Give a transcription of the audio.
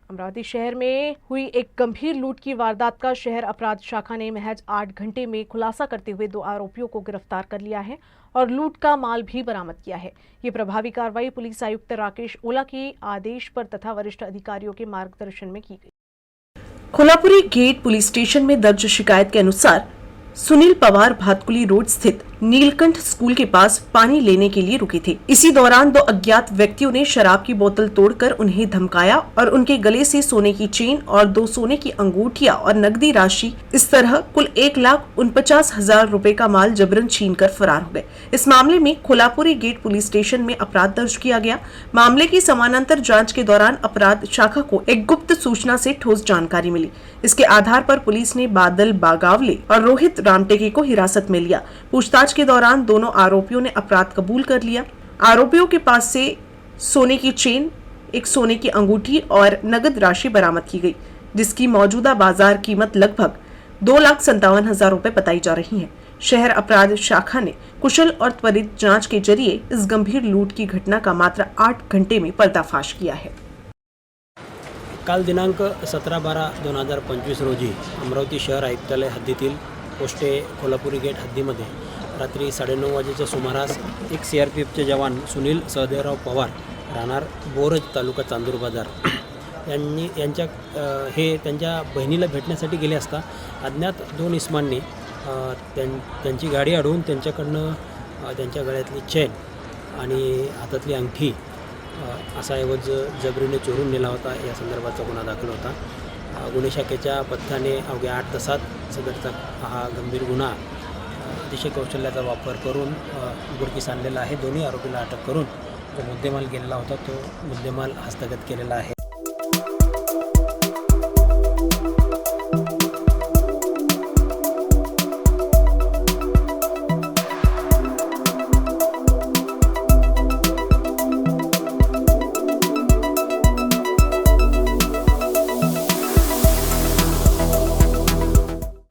अमरावती शहर में हुई एक गंभीर लूट की वारदात का शहर अपराध शाखा ने महज 8 घंटे में खुलासा करते हुए 2 आरोपियों को गिरफ्तार कर लिया है और लूट का माल भी बरामद किया है। ये प्रभावी कार्रवाई पुलिस आयुक्त राकेश ओला के आदेश पर तथा वरिष्ठ अधिकारियों के मार्गदर्शन में की गई। कोल्हापुरी गेट पुलिस स्टेशन में दर्ज शिकायत के अनुसार सुनील पवार भातकुली रोड स्थित नीलकंठ स्कूल के पास पानी लेने के लिए रुके थे। इसी दौरान 2 अज्ञात व्यक्तियों ने शराब की बोतल तोड़कर उन्हें धमकाया और उनके गले से सोने की चेन और 2 सोने की अंगूठियां और नकदी राशि इस तरह कुल 1,49,000 रुपए का माल जबरन छीनकर फरार हो गए। इस मामले में कोल्हापुरी गेट पुलिस स्टेशन में अपराध दर्ज किया गया। मामले की समानांतर जाँच के दौरान अपराध शाखा को एक गुप्त सूचना से ठोस जानकारी मिली। इसके आधार पर पुलिस ने बादल बागावले और रोहित रामटेके को हिरासत में लिया। पूछताछ के दौरान दोनों आरोपियों ने अपराध कबूल कर लिया। आरोपियों के पास से सोने की चेन, एक सोने की अंगूठी और नगद राशि बरामद की गई, जिसकी मौजूदा बाजार कीमत लगभग 2,57,000 रुपए बताई जा रही है। शहर अपराध शाखा ने कुशल और त्वरित जांच के जरिए इस गंभीर लूट की घटना का मात्र 8 घंटे में पर्दाफाश किया है। काल दिनांक 17/12/2025 रोजी अमरावती शहर आयुक्तालय हद्दीतील पोस्टे कोल्हापुरी गेट हद्दीमध्ये रात्री 9:30 वाजेच्या सुमारास एक CRPFचे जवान सुनील सहदेवराव पवार राहणार बोरज तालुका चांदूर बाजार त्यांच्या बहिणीला भेटण्यासाठी गेले असता अज्ञात 2 इसमांनी त्यांची गाडी अडवून त्यांच्याकडनं त्यांच्या गळ्यातली चेन आणि हातातली अंगठी असा ऐवज जबरीने चोरून नेला होता। या संदर्भाचा गुन्हा दाखल होता। गुन्हे शाखेच्या पथकाने अवघ्या 8 तासात सदरचा हा गंभीर गुन्हा अतिशय कौशल्याचा वापर करून उघडकीस आणलेला आहे। दोन्ही आरोपीला अटक करून जो मुद्देमाल गेलेला होता तो मुद्देमाल हस्तगत केलेला आहे।